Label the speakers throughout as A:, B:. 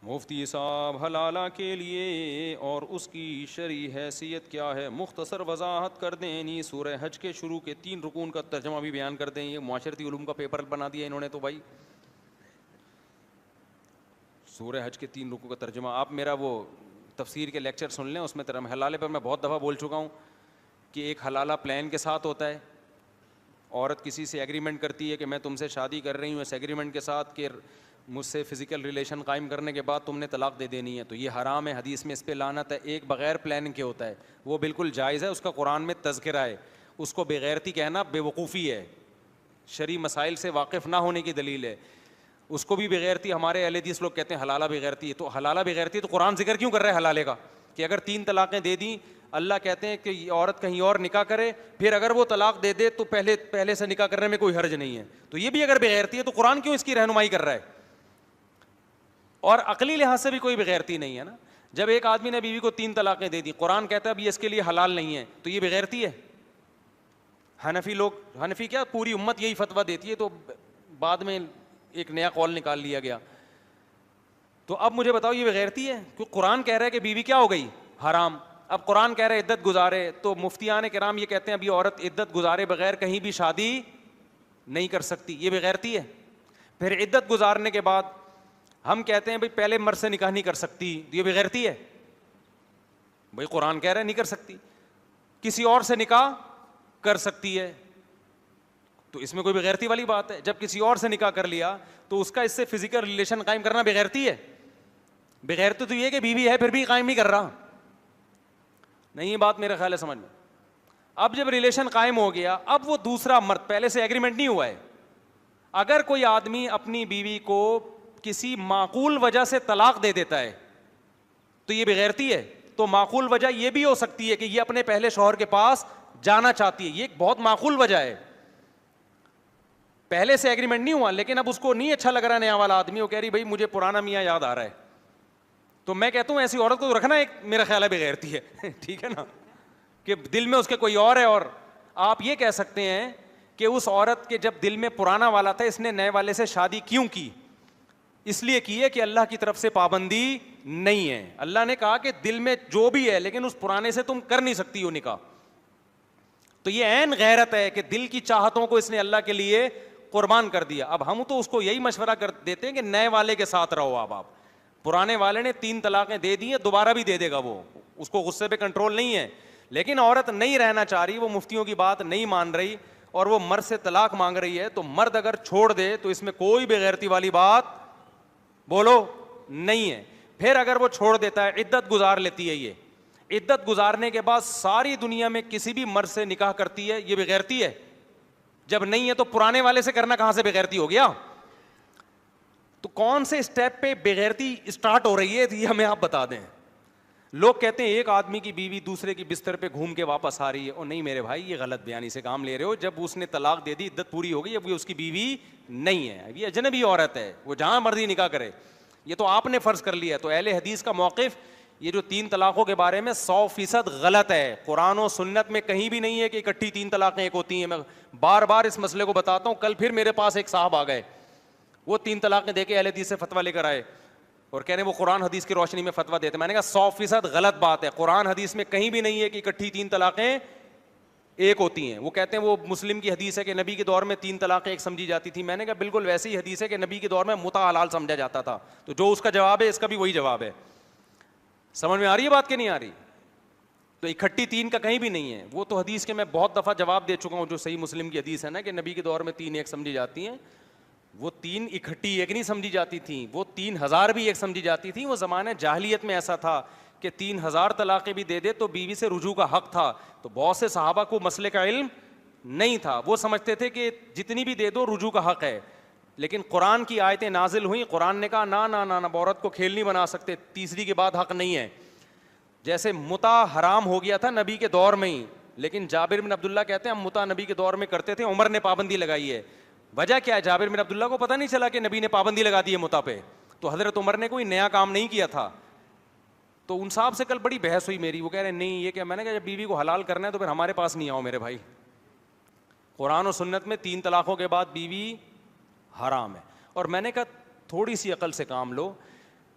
A: مفتی صاحب حلالہ کے لیے اور اس کی شرعی حیثیت کیا ہے؟ مختصر وضاحت کر دیں. یعنی سورہ حج کے شروع کے 3 رکون کا ترجمہ بھی بیان کر دیں. یہ معاشرتی علوم کا پیپر بنا دیا انہوں نے تو بھائی. سورہ حج کے 3 رکوع کا ترجمہ آپ میرا وہ تفسیر کے لیکچر سن لیں, اس میں حلالے پر میں بہت دفعہ بول چکا ہوں کہ ایک حلالہ پلان کے ساتھ ہوتا ہے. عورت کسی سے ایگریمنٹ کرتی ہے کہ میں تم سے شادی کر رہی ہوں, اس ایگریمنٹ کے ساتھ کہ مجھ سے فزیکل ریلیشن قائم کرنے کے بعد تم نے طلاق دے دینی ہے, تو یہ حرام ہے, حدیث میں اس پہ لعنت ہے. ایک بغیر پلاننگ کے ہوتا ہے وہ بالکل جائز ہے, اس کا قرآن میں تذکرہ ہے. اس کو بغیرتی کہنا بے وقوفی ہے, شرعی مسائل سے واقف نہ ہونے کی دلیل ہے. اس کو بھی بغیرتی ہمارے اہل حدیث لوگ کہتے ہیں حلالہ بغیرتی ہے. تو حلالہ بغیرتی ہے تو قرآن ذکر کیوں کر رہا ہے حلالے کا؟ کہ اگر 3 طلاقیں دے دیں, اللہ کہتے ہیں کہ عورت کہیں اور نکاح کرے, پھر اگر وہ طلاق دے دے تو پہلے سے نکاح کرنے میں کوئی حرج نہیں ہے. تو یہ بھی اگر بغیرتی ہے تو قرآن کیوں اس کی رہنمائی کر رہا ہے؟ اور عقلی لحاظ سے بھی کوئی بغیرتی نہیں ہے نا. جب ایک آدمی نے بیوی کو 3 طلاقیں دے دی, قرآن کہتا ہے اب یہ اس کے لیے حلال نہیں ہے, تو یہ بغیرتی ہے. حنفی کیا پوری امت یہی فتویٰ دیتی ہے, تو بعد میں ایک نیا قول نکال لیا گیا. تو اب مجھے بتاؤ یہ بغیرتی ہے؟ کہ قرآن کہہ رہا ہے کہ بیوی کیا ہو گئی؟ حرام. اب قرآن کہہ رہا ہے عدت گزارے, تو مفتیان کرام یہ کہتے ہیں اب یہ عورت عدت گزارے بغیر کہیں بھی شادی نہیں کر سکتی, یہ بغیرتی ہے. پھر عدت گزارنے کے بعد ہم کہتے ہیں بھائی پہلے مرد سے نکاح نہیں کر سکتی, تو یہ بغیرتی ہے. بھائی قرآن کہہ رہا ہے نہیں کر سکتی, کسی اور سے نکاح کر سکتی ہے, تو اس میں کوئی بغیرتی والی بات ہے؟ جب کسی اور سے نکاح کر لیا تو اس کا اس سے فزیکل ریلیشن قائم کرنا بغیرتی ہے؟ بغیرتی تو یہ کہ بیوی ہے پھر بھی قائم نہیں کر رہا. نہیں, یہ بات میرا خیال ہے سمجھ میں. اب جب ریلیشن قائم ہو گیا, اب وہ دوسرا مرد, پہلے سے ایگریمنٹ نہیں ہوا ہے. اگر کوئی آدمی اپنی بیوی کو کسی معقول وجہ سے طلاق دے دیتا ہے تو یہ بغیرتی ہے. تو معقول وجہ یہ بھی ہو سکتی ہے کہ یہ اپنے پہلے شوہر کے پاس جانا چاہتی ہے, یہ ایک بہت معقول وجہ ہے. پہلے سے ایگریمنٹ نہیں ہوا لیکن اب اس کو نہیں اچھا لگ رہا نیا والا آدمی, وہ کہہ رہی بھائی مجھے پرانا میاں یاد آ رہا ہے, تو میں کہتا ہوں ایسی عورت کو رکھنا ایک میرا خیال ہے بغیرتی ہے. ٹھیک ہے نا, کہ دل میں اس کے کوئی اور ہے. اور آپ یہ کہہ سکتے ہیں کہ اس عورت کے جب دل میں پرانا والا تھا اس نے نئے والے سے شادی کیوں کی؟ اس لیے کی ہے کہ اللہ کی طرف سے پابندی نہیں ہے. اللہ نے کہا کہ دل میں جو بھی ہے لیکن اس پرانے سے تم کر نہیں سکتی ہو نکاح. تو یہ عین غیرت ہے کہ دل کی چاہتوں کو اس نے اللہ کے لیے قربان کر دیا. اب ہم تو اس کو یہی مشورہ کر دیتے ہیں کہ نئے والے کے ساتھ رہو. اب آپ پرانے والے نے 3 طلاقیں دے دی ہیں, دوبارہ بھی دے دے گا, وہ اس کو غصے پہ کنٹرول نہیں ہے. لیکن عورت نہیں رہنا چاہ رہی, وہ مفتیوں کی بات نہیں مان رہی اور وہ مرد سے طلاق مانگ رہی ہے, تو مرد اگر چھوڑ دے تو اس میں کوئی بغیرتی والی بات بولو نہیں ہے. پھر اگر وہ چھوڑ دیتا ہے, عدت گزار لیتی ہے, یہ عدت گزارنے کے بعد ساری دنیا میں کسی بھی مرد سے نکاح کرتی ہے, یہ بغیرتی ہے؟ جب نہیں ہے تو پرانے والے سے کرنا کہاں سے بغیرتی ہو گیا؟ تو کون سے اسٹیپ پہ بغیرتی اسٹارٹ ہو رہی ہے یہ ہمیں آپ بتا دیں. لوگ کہتے ہیں ایک آدمی کی بیوی دوسرے کی بستر پہ گھوم کے واپس آ رہی ہے. اور نہیں میرے بھائی, یہ غلط بیانی سے کام لے رہے ہو. جب اس نے طلاق دے دی, عدت پوری ہو گئی, اب یہ اس کی بیوی نہیں ہے, اب یہ اجنبی عورت ہے, وہ جہاں مرضی نکاح کرے. یہ تو آپ نے فرض کر لیا. تو اہل حدیث کا موقف یہ جو 3 طلاقوں کے بارے میں 100% غلط ہے. قرآن و سنت میں کہیں بھی نہیں ہے کہ اکٹھی 3 طلاقیں ایک ہوتی ہیں. میں بار بار اس مسئلے کو بتاتا ہوں. کل پھر میرے پاس ایک صاحب آ گئے, وہ 3 طلاقیں دے کے اہل حدیث سے فتویٰ لے کر آئے اور کہہ رہے ہیں وہ قرآن حدیث کی روشنی میں فتویٰ دیتے. میں نے کہا 100% غلط بات ہے. قرآن حدیث میں کہیں بھی نہیں ہے کہ اکٹھی 3 طلاقیں ایک ہوتی ہیں. وہ کہتے ہیں وہ مسلم کی حدیث ہے کہ نبی کے دور میں 3 طلاقیں ایک سمجھی جاتی تھی. میں نے کہا بالکل ویسی ہی حدیث ہے کہ نبی کے دور میں متع حلال سمجھا جاتا تھا. تو جو اس کا جواب ہے اس کا بھی وہی جواب ہے. سمجھ میں آ رہی ہے بات کہ نہیں آ رہی؟ تو اکٹھی 3 کا کہیں بھی نہیں ہے. وہ تو حدیث کے میں بہت دفعہ جواب دے چکا ہوں, جو صحیح مسلم کی حدیث ہے نا کہ نبی کے دور میں 3 ایک سمجھی جاتی ہیں. وہ 3 اکٹھی ایک نہیں سمجھی جاتی تھیں, وہ 3000 بھی ایک سمجھی جاتی تھیں. وہ زمانہ جاہلیت میں ایسا تھا کہ 3000 طلاقیں بھی دے دے تو بیوی سے رجوع کا حق تھا. تو بہت سے صحابہ کو مسئلے کا علم نہیں تھا, وہ سمجھتے تھے کہ جتنی بھی دے دو رجوع کا حق ہے. لیکن قرآن کی آیتیں نازل ہوئیں, قرآن نے کہا نا نا نا نا, عورت کو کھیل نہیں بنا سکتے, تیسری کے بعد حق نہیں ہے. جیسے متع حرام ہو گیا تھا نبی کے دور میں ہی, لیکن جابر بن عبداللہ کہتے ہیں ہم متع نبی کے دور میں کرتے تھے, عمر نے پابندی لگائی ہے. وجہ کیا ہے؟ جابر بن عبداللہ کو پتہ نہیں چلا کہ نبی نے پابندی لگا دی ہے متع پہ, تو حضرت عمر نے کوئی نیا کام نہیں کیا تھا. تو ان صاحب سے کل بڑی بحث ہوئی میری, وہ کہہ رہے ہیں نہیں یہ کہ میں نے کہا جب بیوی کو حلال کرنا ہے تو پھر ہمارے پاس نہیں آؤ میرے بھائی. قرآن و سنت میں 3 طلاقوں کے بعد بیوی حرام ہے. اور میں نے کہا تھوڑی سی عقل سے کام لو.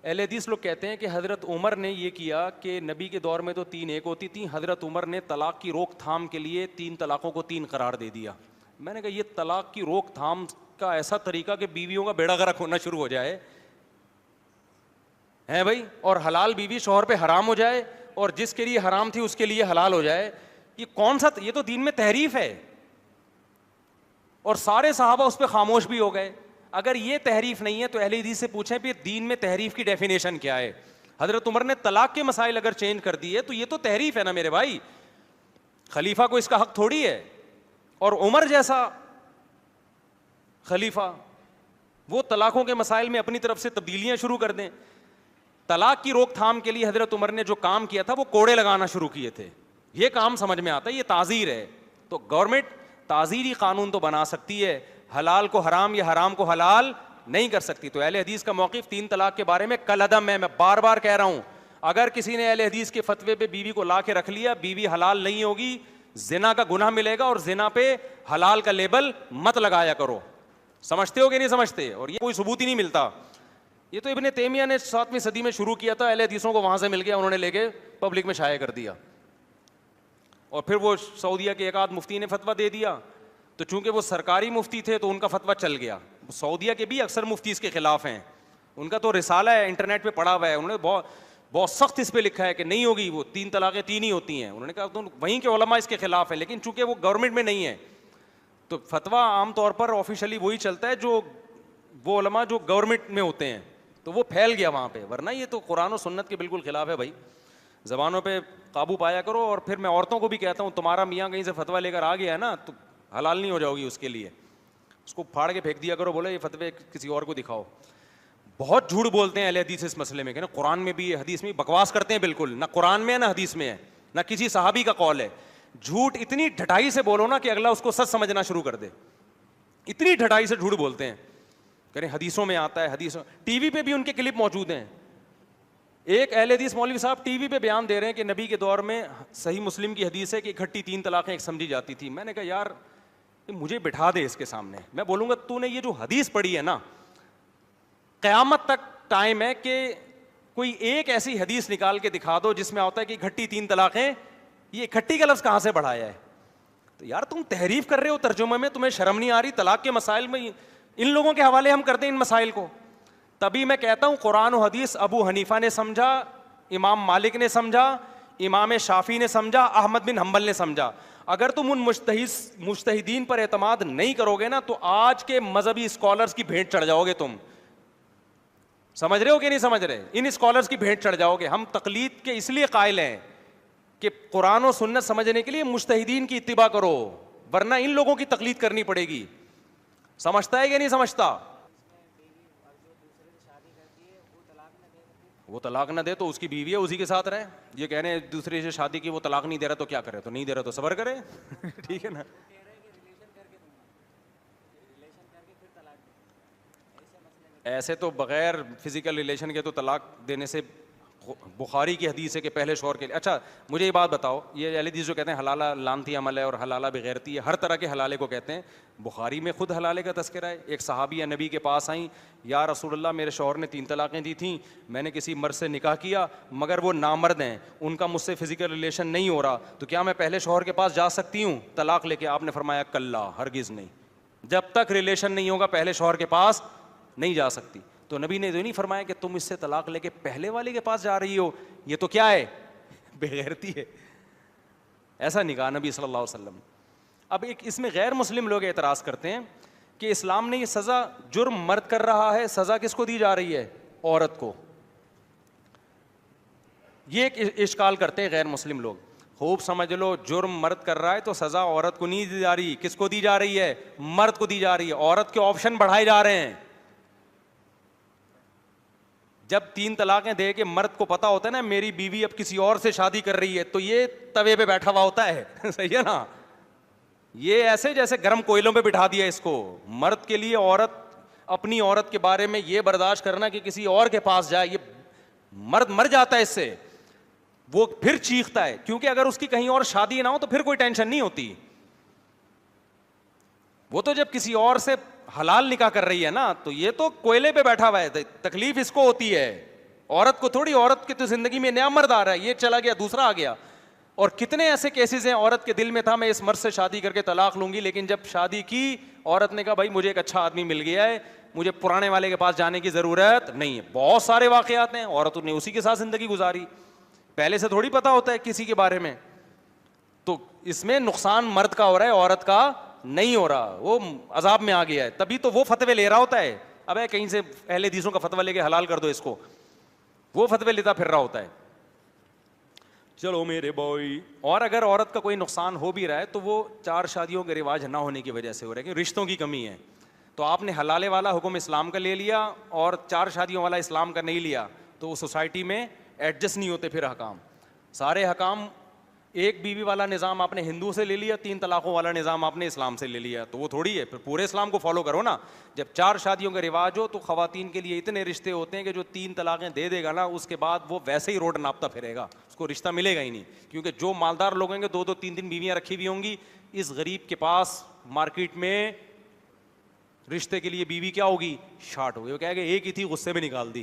A: اہل حدیث لوگ کہتے ہیں کہ حضرت عمر نے یہ کیا کہ نبی کے دور میں تو 3 ایک ہوتی تھیں, حضرت عمر نے طلاق کی روک تھام کے لیے 3 طلاقوں کو 3 قرار دے دیا. میں نے کہا یہ طلاق کی روک تھام کا ایسا طریقہ کہ بیویوں کا بیڑا غرق ہونا شروع ہو جائے ہے بھائی, اور حلال بیوی شوہر پہ حرام ہو جائے, اور جس کے لیے حرام تھی اس کے لیے حلال ہو جائے, یہ کون سا, یہ تو دین میں تحریف ہے. اور سارے صحابہ اس پہ خاموش بھی ہو گئے. اگر یہ تحریف نہیں ہے تو اہل حدیث سے پوچھیں پھر دین میں تحریف کی ڈیفینیشن کیا ہے. حضرت عمر نے طلاق کے مسائل اگر چینج کر دیے تو یہ تو تحریف ہے نا میرے بھائی, خلیفہ کو اس کا حق تھوڑی ہے. اور عمر جیسا خلیفہ وہ طلاقوں کے مسائل میں اپنی طرف سے تبدیلیاں شروع کر دیں. طلاق کی روک تھام کے لیے حضرت عمر نے جو کام کیا تھا وہ کوڑے لگانا شروع کیے تھے. یہ کام سمجھ میں آتا ہے, یہ تعزیر ہے. تو گورنمنٹ تعزیری قانون تو بنا سکتی ہے, حلال کو حرام یا حرام کو حلال نہیں کر سکتی. تو اہل حدیث کا موقف 3 طلاق کے بارے میں کل عدم ہے. میں بار بار کہہ رہا ہوں, اگر کسی نے اہل حدیث کے فتوے پہ بیوی کو لا کے رکھ لیا, بیوی حلال نہیں ہوگی, زنا کا گناہ ملے گا, اور زنا پہ حلال کا لیبل مت لگایا کرو. سمجھتے ہو کہ نہیں سمجھتے؟ اور یہ کوئی ثبوت ہی نہیں ملتا. یہ تو ابن تیمیہ نے 7ویں صدی میں شروع کیا تھا, اہل حدیثوں کو وہاں سے مل گیا, انہوں نے لے کے پبلک میں شائع کر دیا. اور پھر وہ سعودیہ کے ایک آدھ مفتی نے فتویٰ دے دیا, تو چونکہ وہ سرکاری مفتی تھے تو ان کا فتویٰ چل گیا. سعودیہ کے بھی اکثر مفتی اس کے خلاف ہیں, ان کا تو رسالہ ہے انٹرنیٹ پہ پڑا ہوا ہے, انہوں نے بہت سخت اس پہ لکھا ہے کہ نہیں ہوگی, وہ 3 طلاقیں 3 ہی ہوتی ہیں. انہوں نے کہا تو وہیں کے علماء اس کے خلاف ہیں, لیکن چونکہ وہ گورنمنٹ میں نہیں ہے تو فتویٰ عام طور پر آفیشلی وہی چلتا ہے جو وہ علماء جو گورنمنٹ میں ہوتے ہیں, تو وہ پھیل گیا وہاں پہ. ورنہ یہ تو قرآن و سنت کے بالکل خلاف ہے بھائی. زبانوں پہ قابو پایا کرو. اور پھر میں عورتوں کو بھی کہتا ہوں, تمہارا میاں کہیں سے فتویٰ لے کر آ گیا ہے نا تو حلال نہیں ہو جاؤ گی اس کے لیے, اس کو پھاڑ کے پھینک دیا کرو, بولے یہ فتوے کسی اور کو دکھاؤ. بہت جھوٹ بولتے ہیں اہل حدیث اس مسئلے میں کہ نا قرآن میں بھی حدیث میں بکواس کرتے ہیں, بالکل نہ قرآن میں ہے نہ حدیث میں ہے نہ کسی صحابی کا قول ہے. جھوٹ اتنی ڈھٹائی سے بولو نا کہ اگلا اس کو سچ سمجھنا شروع کر دے. اتنی ڈھٹائی سے جھوٹ بولتے ہیں, کہہ حدیثوں میں آتا ہے, حدیثوں ٹی وی پہ بھی ان کے کلپ موجود ہیں. ایک اہل حدیث مولوی صاحب ٹی وی پہ بیان دے رہے ہیں کہ نبی کے دور میں صحیح مسلم کی حدیث ہے کہ اکٹھی 3 طلاقیں ایک سمجھی جاتی تھی. میں نے کہا یار مجھے بٹھا دے اس کے سامنے, میں بولوں گا تو نے یہ جو حدیث پڑھی ہے نا, قیامت تک ٹائم ہے کہ کوئی ایک ایسی حدیث نکال کے دکھا دو جس میں آتا ہے کہ اکٹھی 3 طلاقیں, یہ اکٹھی کا لفظ کہاں سے بڑھایا ہے؟ تو یار تم تحریف کر رہے ہو ترجمے میں, تمہیں شرم نہیں آ رہی؟ طلاق کے مسائل میں ان لوگوں کے حوالے ہم کرتے ہیں ان مسائل کو. تبھی میں کہتا ہوں قرآن و حدیث ابو حنیفہ نے سمجھا, امام مالک نے سمجھا, امام شافعی نے سمجھا, احمد بن حنبل نے سمجھا. اگر تم ان مجتہدین پر اعتماد نہیں کرو گے نا تو آج کے مذہبی اسکالرس کی بھیٹ چڑھ جاؤ گے. تم سمجھ رہے ہو کہ نہیں سمجھ رہے؟ ان اسکالرس کی بھیٹ چڑھ جاؤ گے. ہم تقلید کے اس لیے قائل ہیں کہ قرآن و سنت سمجھنے کے لیے مجتہدین کی اتباع کرو, ورنہ ان لوگوں کی تقلید کرنی پڑے گی. سمجھتا ہے کہ نہیں سمجھتا؟ وہ طلاق نہ دے تو اس کی بیوی ہے, اسی کے ساتھ رہے. یہ کہہ رہے ہیں دوسرے سے شادی کی, وہ طلاق نہیں دے رہا تو کیا کرے؟ تو نہیں دے رہا تو صبر کرے. ٹھیک ہے نا. ایسے تو بغیر فزیکل ریلیشن کے تو طلاق دینے سے بخاری کی حدیث ہے کہ پہلے شوہر کے لیے. اچھا مجھے یہ بات بتاؤ, یہ اہل حدیث جو کہتے ہیں حلالہ لانتی عمل ہے اور حلالہ بغیرتی ہے, ہر طرح کے حلالے کو کہتے ہیں. بخاری میں خود حلالے کا تذکرہ ہے. ایک صحابیہ نبی کے پاس آئیں, یا رسول اللہ میرے شوہر نے 3 طلاقیں دی تھیں, میں نے کسی مرد سے نکاح کیا مگر وہ نامرد ہیں, ان کا مجھ سے فزیکل ریلیشن نہیں ہو رہا, تو کیا میں پہلے شوہر کے پاس جا سکتی ہوں طلاق لے کے؟ آپ نے فرمایا کلا, ہرگز نہیں, جب تک ریلیشن نہیں ہوگا پہلے شوہر کے پاس نہیں جا سکتی. تو نبی نے تو نہیں فرمایا کہ تم اس سے طلاق لے کے پہلے والے کے پاس جا رہی ہو, یہ تو کیا ہے؟ بغیرتی ہے. ایسا نہیں کہا نبی صلی اللہ علیہ وسلم. اب ایک اس میں غیر مسلم لوگ اعتراض کرتے ہیں کہ اسلام نے یہ سزا, جرم مرد کر رہا ہے, سزا کس کو دی جا رہی ہے؟ عورت کو. یہ ایک اشکال کرتے ہیں غیر مسلم لوگ. خوب سمجھ لو, جرم مرد کر رہا ہے تو سزا عورت کو نہیں دی جا رہی. کس کو دی جا رہی ہے؟ مرد کو دی جا رہی ہے. عورت کے آپشن بڑھائے جا رہے ہیں. جب 3 طلاقیں دے کے مرد کو پتا ہوتا ہے نا میری بیوی اب کسی اور سے شادی کر رہی ہے, تو یہ توے پہ بیٹھا ہوا ہوتا ہے. صحیح ہے نا. یہ ایسے جیسے گرم کوئلوں پہ بٹھا دیا اس کو. مرد کے لیے عورت, اپنی عورت کے بارے میں یہ برداشت کرنا کہ کسی اور کے پاس جائے, یہ مرد مر جاتا ہے اس سے. وہ پھر چیختا ہے, کیونکہ اگر اس کی کہیں اور شادی نہ ہو تو پھر کوئی ٹینشن نہیں ہوتی. وہ تو جب کسی اور سے حلال نکاح کر رہی ہے نا, تو یہ تو کوئلے پہ بیٹھا ہوا ہے, تکلیف اس کو ہوتی ہے. عورت کو تھوڑی, عورت کی تو زندگی میں نیا مرد آ رہا ہے, یہ چلا گیا دوسرا آ گیا. اور کتنے ایسے کیسز ہیں, عورت کے دل میں تھا میں اس مرد سے شادی کر کے طلاق لوں گی, لیکن جب شادی کی عورت نے کہا بھائی مجھے ایک اچھا آدمی مل گیا ہے, مجھے پرانے والے کے پاس جانے کی ضرورت نہیں ہے. بہت سارے واقعات ہیں, عورتوں نے اسی کے ساتھ زندگی گزاری, پہلے سے تھوڑی پتا ہوتا ہے کسی کے بارے میں. تو اس میں نقصان مرد کا ہو رہا ہے, عورت کا نہیں ہو رہا, وہ عذاب میں آ گیا ہے, تبھی تو وہ فتوے لے رہا ہوتا ہے. اب کہیں سے اہل حدیثوں کا فتویٰ لے کے حلال کر دو اس کو, وہ فتوے لیتا پھر رہا ہوتا ہے. چلو میرے بھائی, اور اگر عورت کا کوئی نقصان ہو بھی رہا ہے تو وہ 4 شادیوں کے رواج نہ ہونے کی وجہ سے ہو رہا ہے, کہ رشتوں کی کمی ہے. تو آپ نے حلالے والا حکم اسلام کا لے لیا اور 4 شادیوں والا اسلام کا نہیں لیا, تو سوسائٹی میں ایڈجسٹ نہیں ہوتے پھر حکام. سارے حکام, ایک بیوی والا نظام آپ نے ہندو سے لے لیا, 3 طلاقوں والا نظام آپ نے اسلام سے لے لیا, تو وہ تھوڑی ہے, پھر پورے اسلام کو فالو کرو نا. جب 4 شادیوں کا رواج ہو تو خواتین کے لیے اتنے رشتے ہوتے ہیں کہ جو 3 طلاقیں دے دے گا نا, اس کے بعد وہ ویسے ہی روڈ ناپتا پھرے گا, اس کو رشتہ ملے گا ہی نہیں. کیونکہ جو مالدار لوگ ہیں گے 2-2 3-3 بیویاں رکھی ہوئی ہوں گی, اس غریب کے پاس مارکیٹ میں رشتے کے لیے بیوی کیا ہوگی, شارٹ ہوگی. وہ کہے گا ایک ہی تھی, غصے میں نکال دی.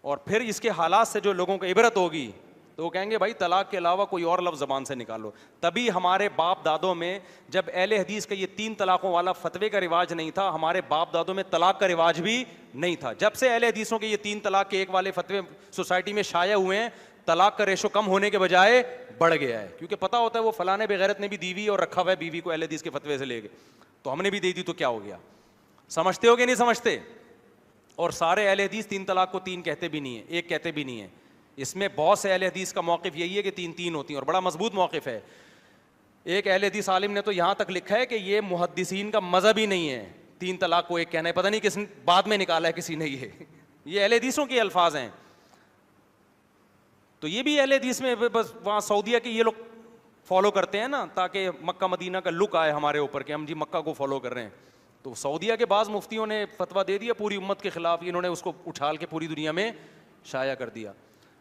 A: اور پھر اس کے حالات سے جو لوگوں کو عبرت ہوگی تو وہ کہیں گے بھائی طلاق کے علاوہ کوئی اور لفظ زبان سے نکالو. تبھی ہمارے باپ دادوں میں جب اہل حدیث کا یہ 3 طلاقوں والا فتوے کا رواج نہیں تھا, ہمارے باپ دادوں میں طلاق کا رواج بھی نہیں تھا. جب سے اہل حدیثوں کے یہ 3 طلاق کے ایک والے فتوے سوسائٹی میں شائع ہوئے ہیں, طلاق کا ریشو کم ہونے کے بجائے بڑھ گیا ہے. کیونکہ پتہ ہوتا ہے وہ فلاں بغیرت نے بھی دی ہوئی اور رکھا ہوا ہے بیوی کو اہل حدیث کے فتوے سے لے کے, تو ہم نے بھی دے دی تو کیا ہو گیا. سمجھتے ہو کہ نہیں سمجھتے؟ اور سارے اہل حدیث 3 طلاق کو 3 کہتے بھی نہیں ہیں, 1 کہتے بھی نہیں ہیں. اس میں بہت سے اہل حدیث کا موقف یہی ہے کہ 3 ہوتی ہیں, اور بڑا مضبوط موقف ہے. ایک اہل حدیث عالم نے تو یہاں تک لکھا ہے کہ یہ محدثین کا مذہب ہی نہیں ہے 3 طلاق کو 1 کہنا ہے, پتہ نہیں کس بعد میں نکالا ہے کسی نے, یہ اہل حدیثوں کے الفاظ ہیں. تو یہ بھی اہل حدیث میں بس وہاں سعودیہ کے یہ لوگ فالو کرتے ہیں نا, تاکہ مکہ مدینہ کا لک آئے ہمارے اوپر کہ ہم جی مکہ کو فالو کر رہے ہیں. تو سعودیہ کے بعض مفتیوں نے فتویٰ دے دیا پوری امت کے خلاف, انہوں نے اس کو اچھال کے پوری دنیا میں شائع کر دیا.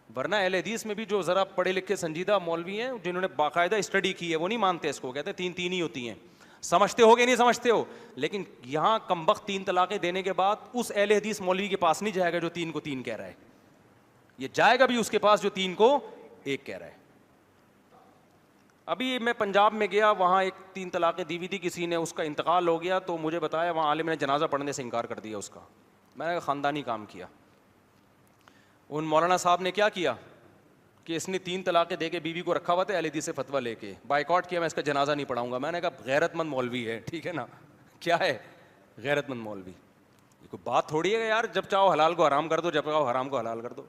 A: ورنہ اہل حدیث میں بھی جو ذرا پڑھے لکھے سنجیدہ مولوی ہیں جنہوں نے باقاعدہ اسٹڈی کی ہے, وہ نہیں مانتے اس کو, کہتے ہیں 3 ہی ہوتی ہیں. سمجھتے ہو کہ نہیں سمجھتے ہو؟ لیکن یہاں کمبخت 3 طلاقیں دینے کے بعد اس اہل حدیث مولوی کے پاس نہیں جائے گا جو 3 کو 3 کہہ رہا ہے, یہ جائے گا بھی اس کے پاس جو 3 کو 1 کہہ رہا ہے. ابھی میں پنجاب میں گیا, وہاں ایک 3 طلاقیں دی ہوئی تھی کسی نے, اس کا انتقال ہو گیا, تو مجھے بتایا وہاں عالم نے جنازہ پڑھنے سے انکار کر دیا اس کا. میں نے خاندانی کام کیا. ان مولانا صاحب نے کیا کیا کہ اس نے 3 طلاقیں دے کے بیوی کو رکھا ہوا تھا, اہل حدیث سے فتویٰ لے کے بائیکاٹ کیا, میں اس کا جنازہ نہیں پڑھاؤں گا. میں نے کہا غیرت مند مولوی ہے, ٹھیک ہے نا, کیا ہے غیرت مند مولوی, یہ کوئی بات تھوڑی ہے یار, جب چاہو حلال کو حرام کر دو, جب چاہو حرام کو حلال کر دو.